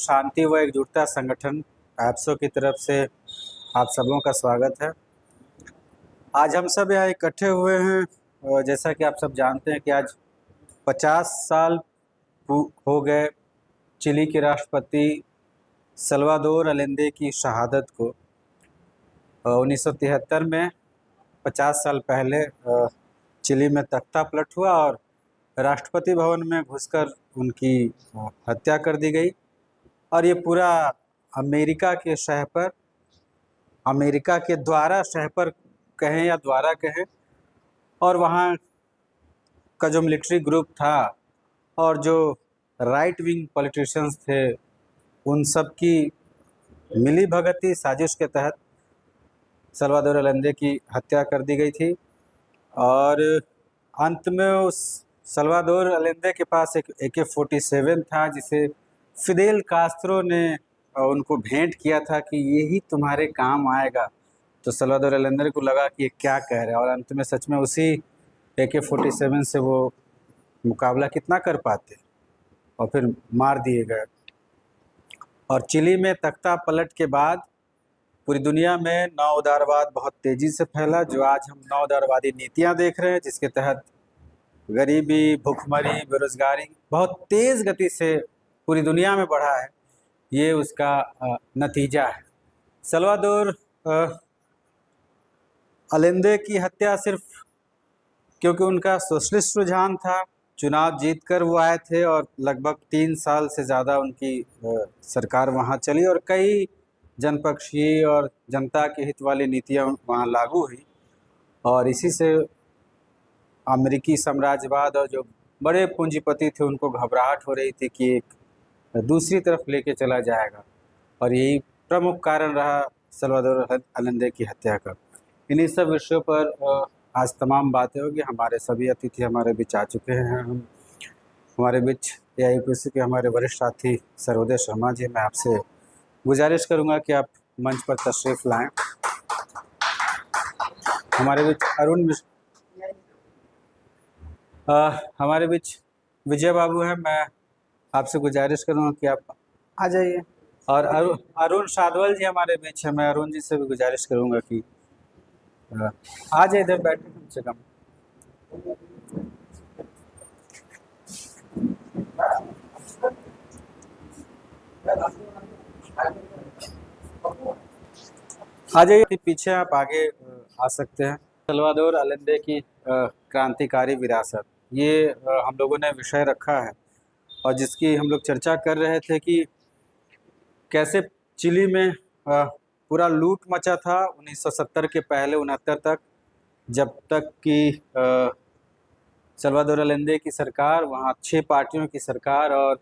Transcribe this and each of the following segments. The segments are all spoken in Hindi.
शांति व एकजुटता संगठन एप्सो की तरफ से आप सबों का स्वागत है। आज हम सब यहाँ इकट्ठे हुए हैं और जैसा कि आप सब जानते हैं कि आज 50 साल हो गए चिली के राष्ट्रपति सल्वादोर अलेंदे की शहादत को। 1973 में 50 साल पहले चिली में तख्ता पलट हुआ और राष्ट्रपति भवन में घुसकर उनकी हत्या कर दी गई। और ये पूरा अमेरिका के शह पर, अमेरिका के द्वारा शह पर कहें या द्वारा कहें, और वहाँ का जो मिलिट्री ग्रुप था और जो राइट विंग पॉलिटिशियंस थे, उन सब की मिली भगती साजिश के तहत सल्वादोर अलेंदे की हत्या कर दी गई थी। और अंत में उस सल्वादोर अलेंदे के पास एक AK-47 था जिसे फिदेल कास्त्रो ने उनको भेंट किया था कि यही तुम्हारे काम आएगा। तो सल्वादोर अलेंदे को लगा कि ये क्या कह रहे हैं, और अंत में सच में उसी AK-47 से वो मुकाबला कितना कर पाते और फिर मार दिए गए। और चिली में तख्ता पलट के बाद पूरी दुनिया में नौ उदारवाद बहुत तेज़ी से फैला, जो आज हम नौ उदारवादी नीतियाँ देख रहे हैं, जिसके तहत गरीबी, भुखमरी, बेरोजगारी बहुत तेज़ गति से पूरी दुनिया में बढ़ा है। ये उसका नतीजा है। सल्वादोर अलेंदे की हत्या सिर्फ क्योंकि उनका सोशलिस्ट रुझान था, चुनाव जीतकर वो आए थे और लगभग 3 साल से ज़्यादा उनकी सरकार वहाँ चली और कई जनपक्षीय और जनता के हित वाली नीतियाँ वहाँ लागू हुई। और इसी से अमेरिकी साम्राज्यवाद और जो बड़े पूंजीपति थे उनको घबराहट हो रही थी कि एक दूसरी तरफ लेके चला जाएगा, और यही प्रमुख कारण रहा सल्वादोर अलेंदे की हत्या का। इन्हीं सब विषयों पर आज तमाम बातें होगी। हमारे सभी अतिथि हमारे बीच आ चुके हैं। हमारे बीच AIPC के हमारे वरिष्ठ साथी सर्वोदय शर्मा जी, मैं आपसे गुजारिश करूंगा कि आप मंच पर तशरीफ लाएं। हमारे बीच हमारे बीच विजय बाबू हैं। मैं आपसे गुजारिश करूंगा कि आप आ जाइए। और अरुण साधवल जी हमारे बीच हैं। मैं अरुण जी से भी गुजारिश करूंगा कि आ जाइए, इधर बैठे कम से कम। आ जाइए, पीछे आप आगे आ सकते हैं। सल्वादोर अलेंदे की क्रांतिकारी विरासत, ये हम लोगों ने विषय रखा है और जिसकी हम लोग चर्चा कर रहे थे कि कैसे चिली में पूरा लूट मचा था 1970 के पहले 69 तक, जब तक कि सल्वादोर अलेंदे की सरकार, वहाँ 6 पार्टियों की सरकार, और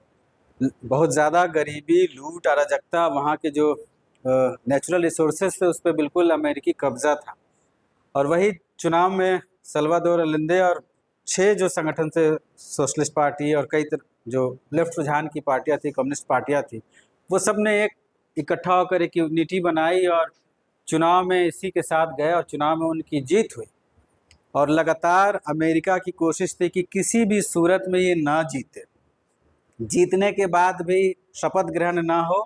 बहुत ज़्यादा गरीबी, लूट, अराजकता, वहाँ के जो नेचुरल रिसोर्सेज थे उस पर बिल्कुल अमेरिकी कब्जा था। और वही चुनाव में सल्वादोर अलेंदे और 6 जो संगठन थे, सोशलिस्ट पार्टी और कई जो लेफ्ट रुझान की पार्टियां थी, कम्युनिस्ट पार्टियां थी, वो सब ने एक इकट्ठा होकर एक यूनिटी बनाई और चुनाव में इसी के साथ गए और चुनाव में उनकी जीत हुई। और लगातार अमेरिका की कोशिश थी कि किसी भी सूरत में ये ना जीते, जीतने के बाद भी शपथ ग्रहण ना हो,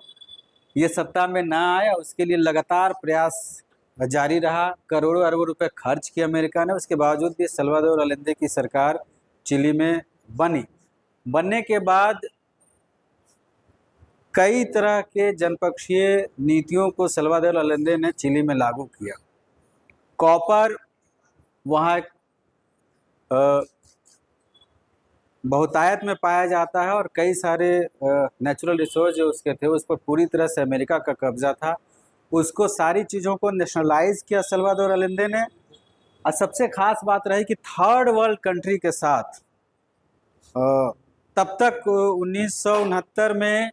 ये सत्ता में ना आए, उसके लिए लगातार प्रयास जारी रहा। करोड़ों अरबों रुपए खर्च किए अमेरिका ने, उसके बावजूद भी सल्वादोर अलेंदे की सरकार चिली में बनी। बनने के बाद कई तरह के जनपक्षीय नीतियों को सल्वादोर अलेंदे ने चिली में लागू किया। कॉपर वहाँ बहुतायत में पाया जाता है और कई सारे नेचुरल रिसोर्स जो उसके थे उस पर पूरी तरह से अमेरिका का कब्जा था। उसको सारी चीज़ों को नेशनलाइज किया सल्वादोर अलेंदे ने। और सबसे खास बात रही कि थर्ड वर्ल्ड कंट्री के साथ तब तक 1969 में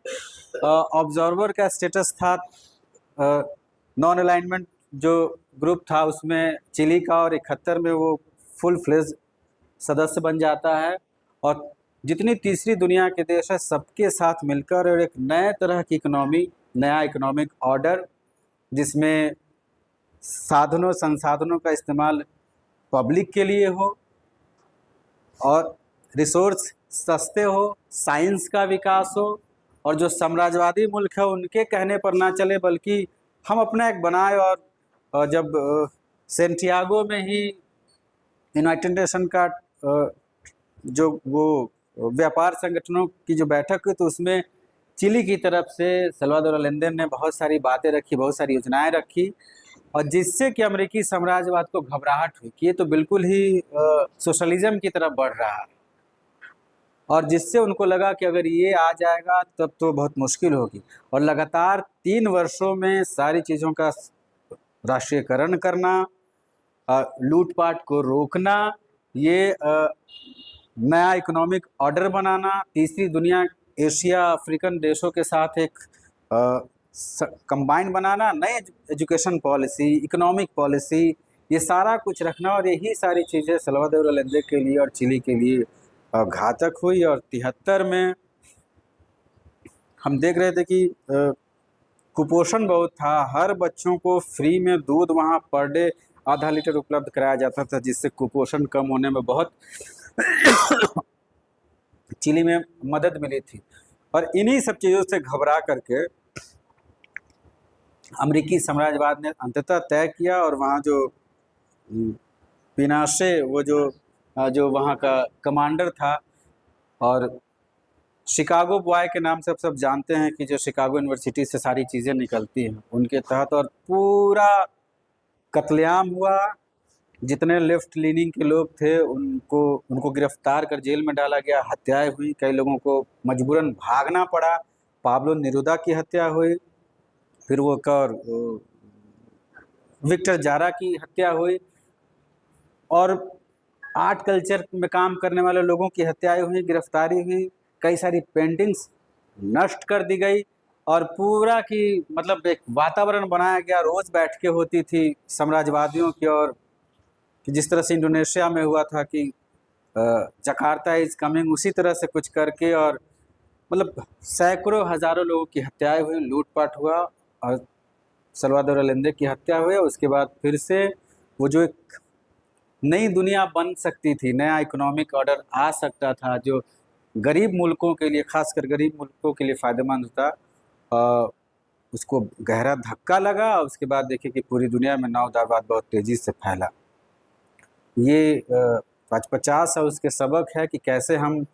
ऑब्जर्वर का स्टेटस था, नॉन अलाइनमेंट जो ग्रुप था उसमें चिली का, और 71 में वो फुल फ्लेज सदस्य बन जाता है। और जितनी तीसरी दुनिया के देश है सबके साथ मिलकर और एक नए तरह की इकोनॉमी, नया इकोनॉमिक ऑर्डर, जिसमें साधनों संसाधनों का इस्तेमाल पब्लिक के लिए हो और रिसोर्स सस्ते हो, साइंस का विकास हो और जो साम्राज्यवादी मुल्क है उनके कहने पर ना चले, बल्कि हम अपना एक बनाए। और जब सेंटियागो में ही यूनाइटेड नेशन का जो वो व्यापार संगठनों की जो बैठक हुई, तो उसमें चिली की तरफ से सल्वाडोर अलेंदे ने बहुत सारी बातें रखी, बहुत सारी योजनाएं रखी, और जिससे कि अमेरिकी साम्राज्यवाद को घबराहट हुई कि ये तो बिल्कुल ही सोशलिज्म की तरफ बढ़ रहा है, और जिससे उनको लगा कि अगर ये आ जाएगा तब तो बहुत मुश्किल होगी। और लगातार 3 वर्षों में सारी चीज़ों का राष्ट्रीयकरण करना, लूटपाट को रोकना, ये नया इकोनॉमिक ऑर्डर बनाना, तीसरी दुनिया एशिया अफ्रीकन देशों के साथ एक कंबाइन बनाना, नई एजुकेशन पॉलिसी, इकोनॉमिक पॉलिसी, ये सारा कुछ रखना, और यही सारी चीज़ें सल्वाडोर अलेंदे के लिए और चिली के लिए घातक हुई। और 73 में हम देख रहे थे कि कुपोषण बहुत था। हर बच्चों को फ्री में दूध वहाँ पर डे आधा लीटर उपलब्ध कराया जाता था, जिससे कुपोषण कम होने में बहुत चिली में मदद मिली थी। और इन्हीं सब चीज़ों से घबरा करके अमेरिकी साम्राज्यवाद ने अंततः तय किया, और वहाँ जो पिनाशे, वो जो वहाँ का कमांडर था, और शिकागो बॉय के नाम से आप सब जानते हैं कि जो शिकागो यूनिवर्सिटी से सारी चीज़ें निकलती हैं, उनके तहत और पूरा कत्लेआम हुआ। जितने लेफ्ट लीनिंग के लोग थे उनको गिरफ्तार कर जेल में डाला गया, हत्याएं हुई, कई लोगों को मजबूरन भागना पड़ा। पाब्लो नेरुदा की हत्या हुई, फिर वो विक्टर जारा की हत्या हुई, और आर्ट कल्चर में काम करने वाले लोगों की हत्याएं हुई, गिरफ्तारी हुई, कई सारी पेंटिंग्स नष्ट कर दी गई, और पूरा की मतलब एक वातावरण बनाया गया। रोज़ बैठकें होती थी साम्राज्यवादियों की, और कि जिस तरह से इंडोनेशिया में हुआ था कि जकार्ता इज़ कमिंग, उसी तरह से कुछ करके, और मतलब सैकड़ों हज़ारों लोगों की हत्याएं हुई, लूटपाट हुआ, और सल्वाडोर अलेंदे की हत्या हुई। उसके बाद फिर से वो जो एक नई दुनिया बन सकती थी, नया इकोनॉमिक ऑर्डर आ सकता था, जो गरीब मुल्कों के लिए, खासकर गरीब मुल्कों के लिए फ़ायदेमंद था, उसको गहरा धक्का लगा। उसके बाद देखिए कि पूरी दुनिया में नवोदारवाद बहुत तेज़ी से फैला। ये 50 साल उसके सबक है कि कैसे हम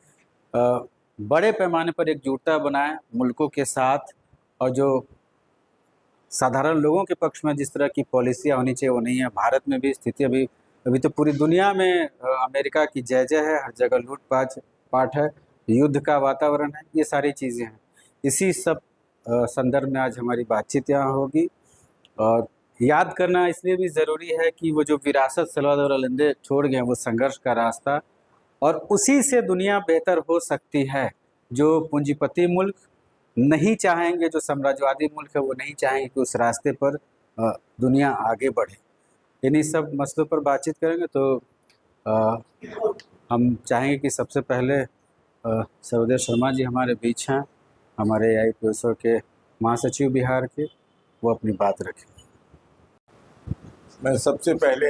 बड़े पैमाने पर एकजुटता बनाएं मुल्कों के साथ, और जो साधारण लोगों के पक्ष में जिस तरह की पॉलिसियाँ होनी चाहिए वो नहीं है। भारत में भी स्थिति अभी तो पूरी दुनिया में अमेरिका की जय जय है, हर जगह लूटपाट है, युद्ध का वातावरण है, ये सारी चीज़ें हैं। इसी सब संदर्भ में आज हमारी बातचीत यहाँ होगी। और याद करना इसलिए भी ज़रूरी है कि वो जो विरासत सल्वाडोर अलेंदे छोड़ गए हैं, वो संघर्ष का रास्ता, और उसी से दुनिया बेहतर हो सकती है। जो पूंजीपति मुल्क नहीं चाहेंगे, जो साम्राज्यवादी मुल्क है वो नहीं चाहेंगे कि उस रास्ते पर दुनिया आगे बढ़े। इन्हीं सब मसलों पर बातचीत करेंगे। तो हम चाहेंगे कि सबसे पहले सर्वदेव शर्मा जी हमारे बीच हैं, हमारे AI प्रोफेसर के महासचिव बिहार के, वो अपनी बात रखें। मैं सबसे पहले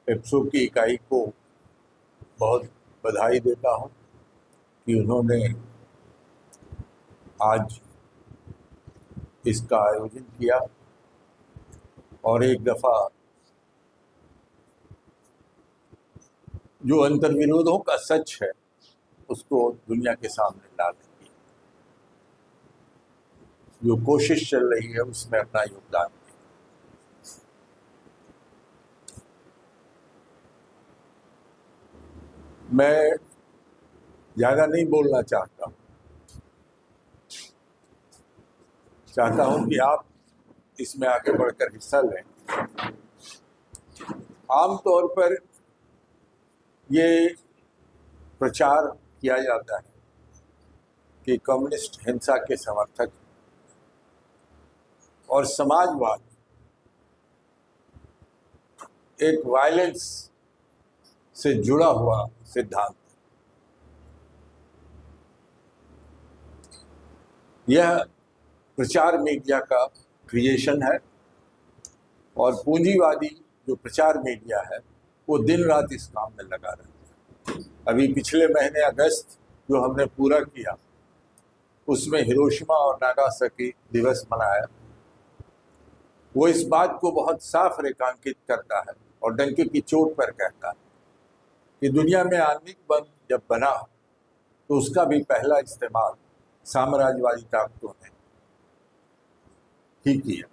पेप्सो की इकाई को बहुत बधाई देता हूं कि उन्होंने आज इसका आयोजन किया, और एक दफ़ा जो अंतर्विरोधों का सच है उसको दुनिया के सामने ला देंगे। जो कोशिश चल रही है उसमें अपना योगदान दें। मैं ज़्यादा नहीं बोलना चाहता हूं कि आप इसमें आगे बढ़कर हिस्सा लें। आमतौर पर ये प्रचार किया जाता है कि कम्युनिस्ट हिंसा के समर्थक और समाजवाद एक वायलेंस से जुड़ा हुआ सिद्धांत। यह प्रचार मीडिया का क्रिएशन है, और पूंजीवादी जो प्रचार मीडिया है वो दिन रात इस काम में लगा रहता है। अभी पिछले महीने अगस्त जो हमने पूरा किया, उसमें हिरोशिमा और नागासाकी दिवस मनाया। वो इस बात को बहुत साफ रेखांकित करता है और डंके की चोट पर कहता है कि दुनिया में आणविक बम जब बना तो उसका भी पहला इस्तेमाल साम्राज्यवादी ताकतों ने ही किया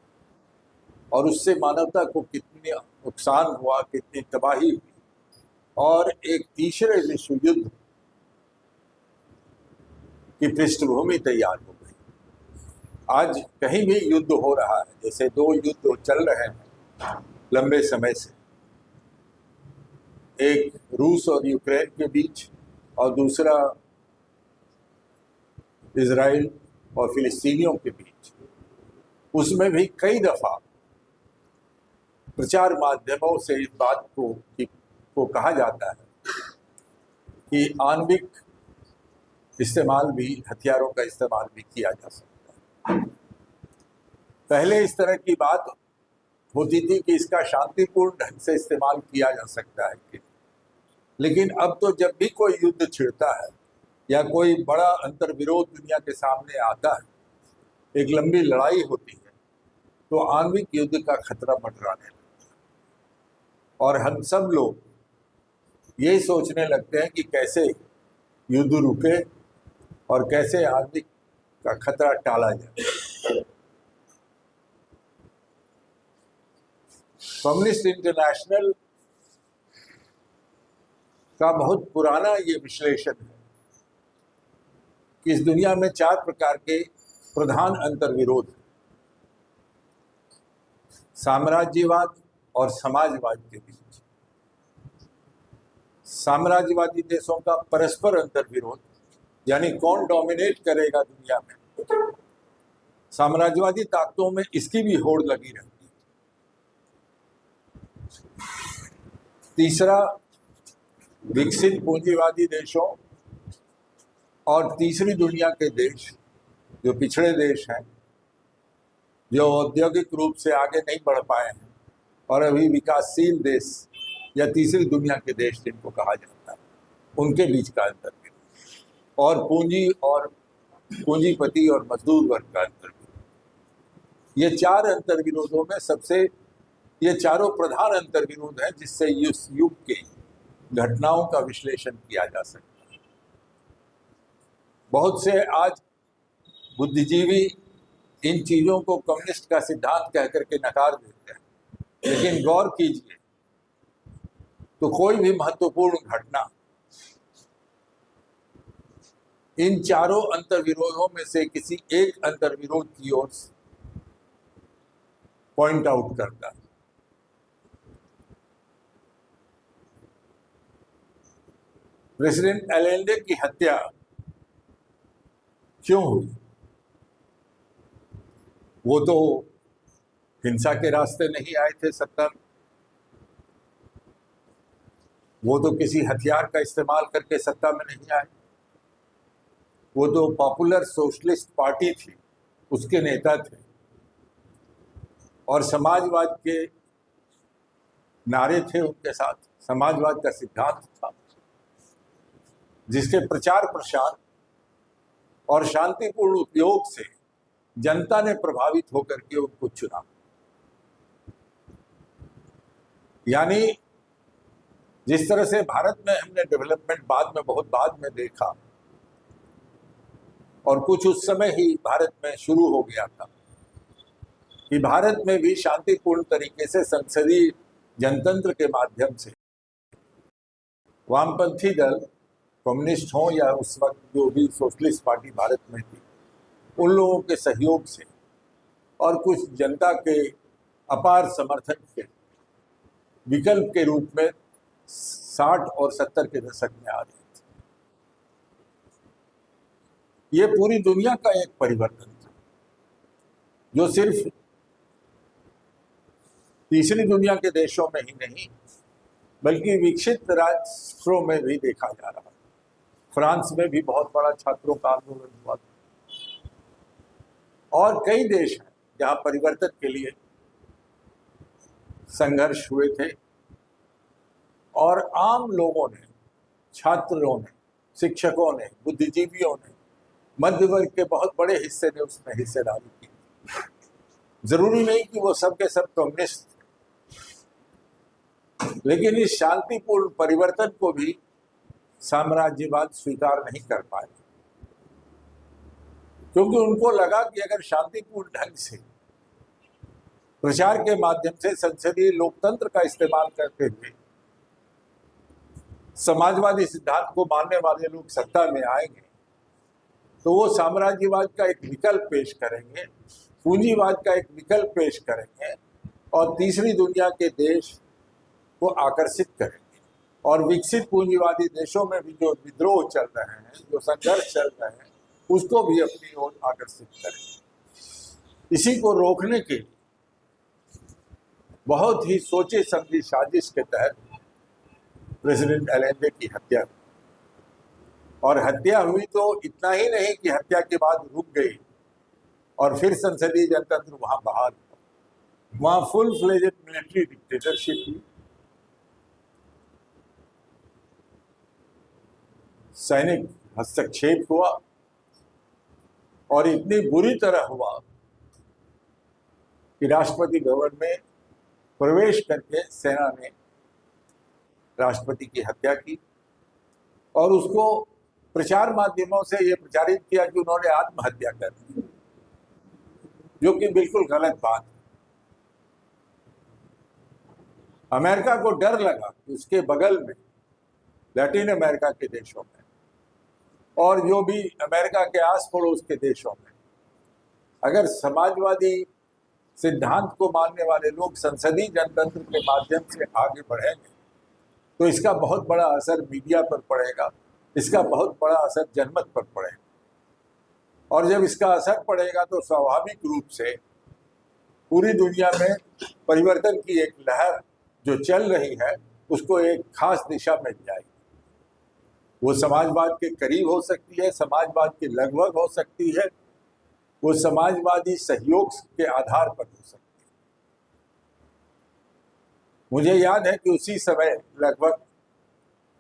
और उससे मानवता को कितनी नुकसान हुआ, कितनी तबाही हुई और एक तीसरे विश्व युद्ध की पृष्ठभूमि तैयार हो गई। आज कहीं भी युद्ध हो रहा है, जैसे दो युद्ध चल रहे हैं लंबे समय से, एक रूस और यूक्रेन के बीच और दूसरा इजराइल और फिलिस्तीनियों के बीच, उसमें भी कई दफा प्रचार माध्यमों से इस बात को कहा जाता है कि आणविक इस्तेमाल भी, हथियारों का इस्तेमाल भी किया जा सकता है। पहले इस तरह की बात होती थी कि इसका शांतिपूर्ण ढंग से इस्तेमाल किया जा सकता है, लेकिन अब तो जब भी कोई युद्ध छिड़ता है या कोई बड़ा अंतर्विरोध दुनिया के सामने आता है, एक लंबी लड़ाई होती है, तो आणविक युद्ध का खतरा मंडराने लगता है और हम सब लोग ये सोचने लगते हैं कि कैसे युद्ध रुके और कैसे आणविक का खतरा टाला जाए। कम्युनिस्ट इंटरनेशनल का बहुत पुराना ये विश्लेषण है कि इस दुनिया में 4 प्रकार के प्रधान अंतर्विरोध हैं: साम्राज्यवाद और समाजवाद के बीच, साम्राज्यवादी देशों का परस्पर अंतर्विरोध, यानी कौन डोमिनेट करेगा दुनिया में, साम्राज्यवादी ताकतों में इसकी भी होड़ लगी रहती है। तीसरा, विकसित पूंजीवादी देशों और तीसरी दुनिया के देश, जो पिछड़े देश हैं, जो औद्योगिक रूप से आगे नहीं बढ़ पाए हैं और अभी विकासशील देश या तीसरी दुनिया के देश जिनको कहा जाता है, उनके बीच का अंतर्विरोध, और पूंजी और पूंजीपति और मजदूर वर्ग का अंतर्विरोध। ये 4 अंतर्विरोधों में ये चारों प्रधान अंतर्विरोध हैं जिससे इस युग के घटनाओं का विश्लेषण किया जा सकता है। बहुत से आज बुद्धिजीवी इन चीजों को कम्युनिस्ट का सिद्धांत कह करके नकार देते हैं, लेकिन गौर कीजिए तो कोई भी महत्वपूर्ण घटना इन चारों अंतर्विरोधों में से किसी एक अंतर्विरोध की ओर पॉइंट आउट करता है। प्रेसिडेंट एलेंडे की हत्या क्यों हुई? वो तो हिंसा के रास्ते नहीं आए थे सत्ता में, वो तो किसी हथियार का इस्तेमाल करके सत्ता में नहीं आए, वो तो पॉपुलर सोशलिस्ट पार्टी थी, उसके नेता थे और समाजवाद के नारे थे उनके साथ, समाजवाद का सिद्धांत था जिसके प्रचार प्रसार और शांतिपूर्ण उपयोग से जनता ने प्रभावित होकर के उनको चुना। यानी जिस तरह से भारत में हमने डेवलपमेंट बहुत बाद में देखा और कुछ उस समय ही भारत में शुरू हो गया था कि भारत में भी शांतिपूर्ण तरीके से संसदीय जनतंत्र के माध्यम से वामपंथी दल, कम्युनिस्ट हो या उस वक्त जो भी सोशलिस्ट पार्टी भारत में थी, उन लोगों के सहयोग से और कुछ जनता के अपार समर्थन के विकल्प के रूप में 60 और 70 के दशक में आ रही थी। ये पूरी दुनिया का एक परिवर्तन था जो सिर्फ तीसरी दुनिया के देशों में ही नहीं बल्कि विकसित राष्ट्रों में भी देखा जा रहा है। फ्रांस में भी बहुत बड़ा छात्रों का आंदोलन हुआ था और कई देश हैं जहां परिवर्तन के लिए संघर्ष हुए थे और आम लोगों ने, छात्रों ने, शिक्षकों ने, बुद्धिजीवियों ने मध्य वर्ग के बहुत बड़े हिस्से ने उसमें हिस्सेदारी की। जरूरी नहीं कि वो सब के सब कम्युनिस्ट, लेकिन इस शांतिपूर्ण परिवर्तन को भी साम्राज्यवाद स्वीकार नहीं कर पाए, क्योंकि उनको लगा कि अगर शांतिपूर्ण ढंग से प्रचार के माध्यम से संसदीय लोकतंत्र का इस्तेमाल करते हुए समाजवादी सिद्धांत को मानने वाले लोग सत्ता में आएंगे, तो वो साम्राज्यवाद का एक विकल्प पेश करेंगे, पूंजीवाद का एक विकल्प पेश करेंगे और तीसरी दुनिया के देश को आकर्षित करेंगे। और विकसित पूंजीवादी देशों में भी जो विद्रोह चल रहे हैं, जो संघर्ष चल रहे हैं, उसको भी अपनी ओर आकर्षित करेंगे। इसी को रोकने के लिए बहुत ही सोचे समझी साजिश के तहत प्रेसिडेंट अलेंजे की हत्या हुई। और हत्या हुई तो इतना ही नहीं कि हत्या के बाद रुक गई और फिर संसदीय जनतंत्र वहां बहाल हुआ, वहां फुल फ्लेजेड मिलिट्री डिक्टेटरशिप हुई, सैनिक हस्तक्षेप हुआ और इतनी बुरी तरह हुआ कि राष्ट्रपति भवन में प्रवेश करके सेना ने राष्ट्रपति की हत्या की और उसको प्रचार माध्यमों से यह प्रचारित किया कि उन्होंने आत्महत्या कर ली, जो कि बिल्कुल गलत बात है। अमेरिका को डर लगा कि उसके बगल में लैटिन अमेरिका के देशों में और जो भी अमेरिका के आस पड़ोस के देशों में अगर समाजवादी सिद्धांत को मानने वाले लोग संसदीय जनतंत्र के माध्यम से आगे बढ़ेंगे, तो इसका बहुत बड़ा असर मीडिया पर पड़ेगा, इसका बहुत बड़ा असर जनमत पर पड़ेगा। और जब इसका असर पड़ेगा तो स्वाभाविक रूप से पूरी दुनिया में परिवर्तन की एक लहर जो चल रही है उसको एक खास दिशा मिल जाएगी। वो समाजवाद के करीब हो सकती है, समाजवाद के लगभग हो सकती है, वो समाजवादी सहयोग के आधार पर हो सकती है। मुझे याद है कि उसी समय लगभग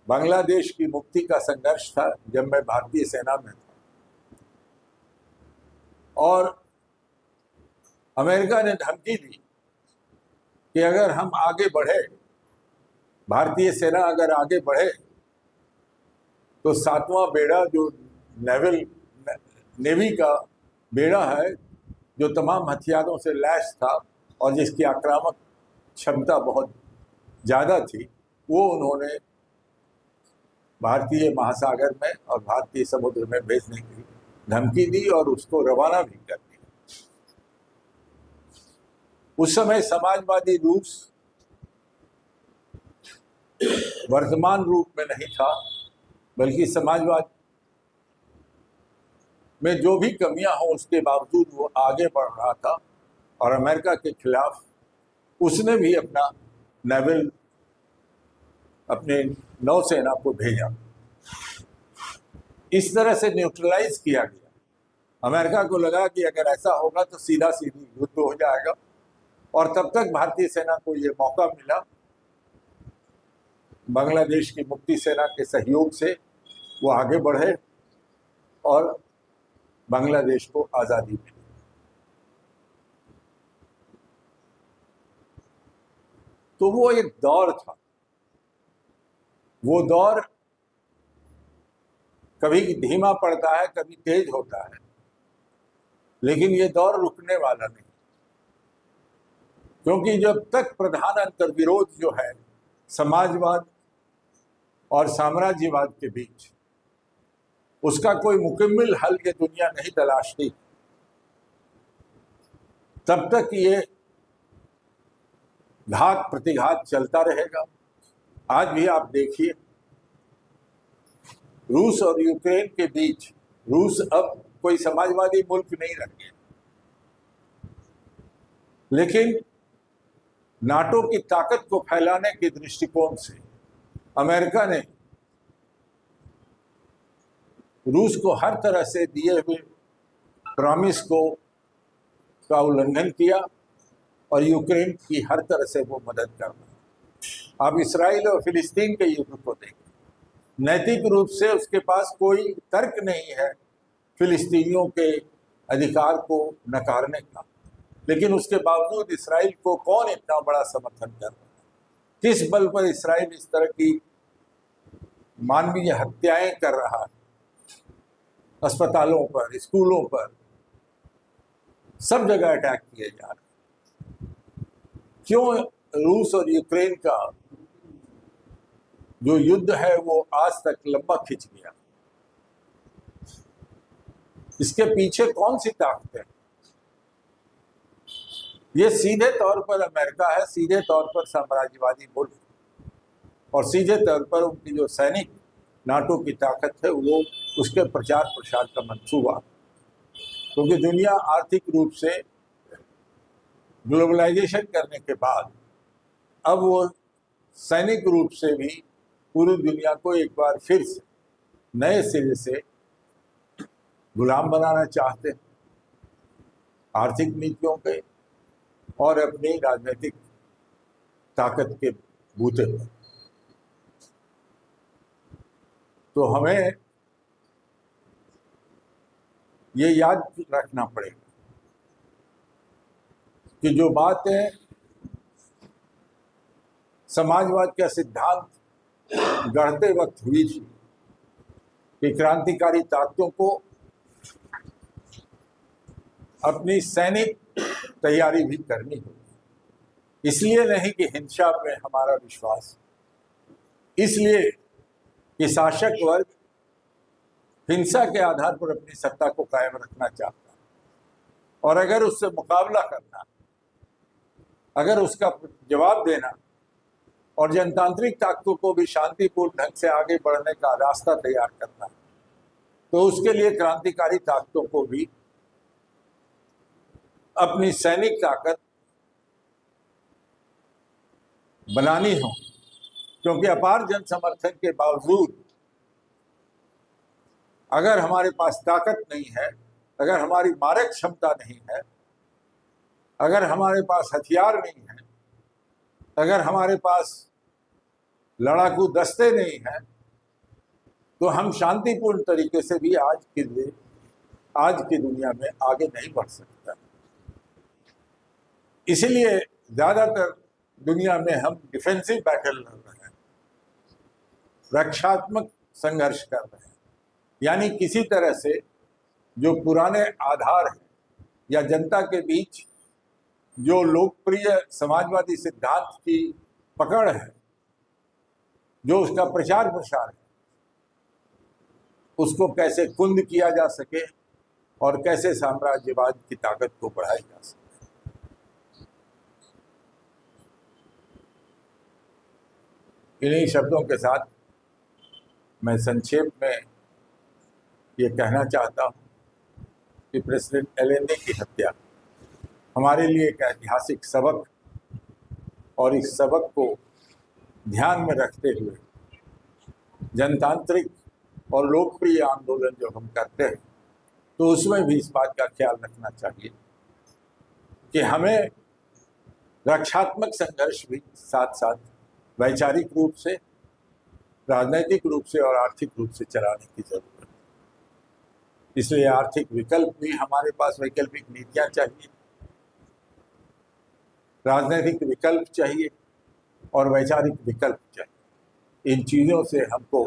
बांग्लादेश की मुक्ति का संघर्ष था जब मैं भारतीय सेना में था, और अमेरिका ने धमकी दी कि अगर हम आगे बढ़े, भारतीय सेना अगर आगे बढ़े तो 7वां बेड़ा जो नेवी का बेड़ा है, जो तमाम हथियारों से लैस था और जिसकी आक्रामक क्षमता बहुत ज़्यादा थी, वो उन्होंने भारतीय महासागर में और भारतीय समुद्र में भेजने की धमकी दी और उसको रवाना भी कर दिया। उस समय समाजवादी रूस वर्तमान रूप में नहीं था, बल्कि समाजवाद में जो भी कमियां हो उसके बावजूद वो आगे बढ़ रहा था और अमेरिका के खिलाफ उसने भी अपना नेवल, अपने नौसेना को भेजा। इस तरह से न्यूट्रलाइज किया गया। अमेरिका को लगा कि अगर ऐसा होगा तो सीधा सीधी युद्ध हो जाएगा, और तब तक भारतीय सेना को ये मौका मिला बांग्लादेश की मुक्ति सेना के सहयोग से वो आगे बढ़े और बांग्लादेश को आज़ादी मिली। तो वो एक दौर था। वो दौर कभी धीमा पड़ता है, कभी तेज होता है, लेकिन ये दौर रुकने वाला नहीं, क्योंकि जब तक प्रधान अंतर्विरोध जो है समाजवाद और साम्राज्यवाद के बीच, उसका कोई मुकम्मल हल ये दुनिया नहीं तलाशती, तब तक ये घात प्रतिघात चलता रहेगा। आज भी आप देखिए, रूस और यूक्रेन के बीच, रूस अब कोई समाजवादी मुल्क नहीं रह गया, लेकिन नाटो की ताकत को फैलाने के दृष्टिकोण से अमेरिका ने रूस को हर तरह से दिए हुए प्रॉमिस का उल्लंघन किया और यूक्रेन की हर तरह से वो मदद कर रहा है। आप इसराइल और फिलिस्तीन के युद्ध को देखें, नैतिक रूप से उसके पास कोई तर्क नहीं है फिलिस्तीनियों के अधिकार को नकारने का। लेकिन उसके बावजूद इसराइल को कौन इतना बड़ा समर्थन कर रहा है? किस बल पर इसराइल इस तरह की मानवीय हत्याएं कर रहा है? अस्पतालों पर, स्कूलों पर, सब जगह अटैक किए जा रहे हैं। क्यों रूस और यूक्रेन का जो युद्ध है वो आज तक लंबा खिंच गया? इसके पीछे कौन सी ताकत है? ये सीधे तौर पर अमेरिका है, सीधे तौर पर साम्राज्यवादी मुल्क, और सीधे तौर पर उनकी जो सैनिक नाटो की ताकत है वो उसके प्रचार प्रसार का मंसूबा। क्योंकि दुनिया आर्थिक रूप से ग्लोबलाइजेशन करने के बाद अब वो सैनिक रूप से भी पूरी दुनिया को एक बार फिर से नए सिरे से गुलाम बनाना चाहते हैं, आर्थिक नीतियों के और अपनी राजनीतिक ताकत के बूते पर। तो हमें ये याद रखना पड़ेगा कि जो बातें समाजवाद का सिद्धांत गढ़ते वक्त हुई थी कि क्रांतिकारी ताकतों को अपनी सैनिक तैयारी भी करनी होगी। इसलिए नहीं कि हिंसा में हमारा विश्वास, इसलिए कि शासक वर्ग हिंसा के आधार पर अपनी सत्ता को कायम रखना चाहता है, और अगर उससे मुकाबला करना, अगर उसका जवाब देना और जनतांत्रिक ताकतों को भी शांतिपूर्ण ढंग से आगे बढ़ने का रास्ता तैयार करना, तो उसके लिए क्रांतिकारी ताकतों को भी अपनी सैनिक ताकत बनानी हो। क्योंकि अपार जन समर्थन के बावजूद अगर हमारे पास ताकत नहीं है, अगर हमारी मारक क्षमता नहीं है, अगर हमारे पास हथियार नहीं है, अगर हमारे पास लड़ाकू दस्ते नहीं हैं, तो हम शांतिपूर्ण तरीके से भी आज की दुनिया में आगे नहीं बढ़ सकता। इसलिए ज्यादातर दुनिया में हम डिफेंसिव बैटल लड़ रहे हैं, रक्षात्मक संघर्ष कर रहे हैं। यानी किसी तरह से जो पुराने आधार हैं या जनता के बीच जो लोकप्रिय समाजवादी सिद्धांत की पकड़ है, जो उसका प्रचार प्रसार है, उसको कैसे कुंद किया जा सके और कैसे साम्राज्यवाद की ताकत को बढ़ाई जा सके। इन्हीं शब्दों के साथ मैं संक्षेप में ये कहना चाहता हूँ कि प्रेसिडेंट एलेंडे की हत्या हमारे लिए एक ऐतिहासिक सबक, और इस सबक को ध्यान में रखते हुए जनतांत्रिक और लोकप्रिय आंदोलन जो हम करते हैं, तो उसमें भी इस बात का ख्याल रखना चाहिए कि हमें रक्षात्मक संघर्ष भी साथ साथ वैचारिक रूप से, राजनैतिक रूप से और आर्थिक रूप से चलाने की जरूरत है। इसलिए आर्थिक विकल्प भी हमारे पास, वैकल्पिक नीतियां चाहिए, राजनैतिक विकल्प चाहिए और वैचारिक विकल्प चाहिए। इन चीज़ों से हमको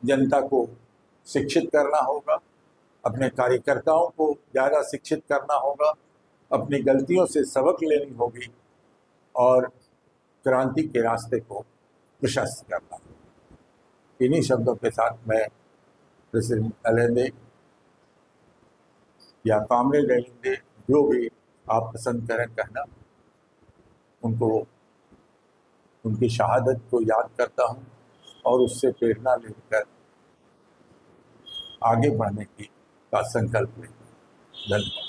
जनता को शिक्षित करना होगा, अपने कार्यकर्ताओं को ज़्यादा शिक्षित करना होगा, अपनी गलतियों से सबक लेनी होगी और क्रांति के रास्ते को प्रशस्त करना। इन्हीं शब्दों के साथ मैं प्रेसिडेंट एलेंडे या कॉमरेड एलेंडे, जो भी आप पसंद करें कहना, उनको, उनकी शहादत को याद करता हूँ और उससे प्रेरणा लेकर आगे बढ़ने का संकल्प लेता हूँ। धन्यवाद।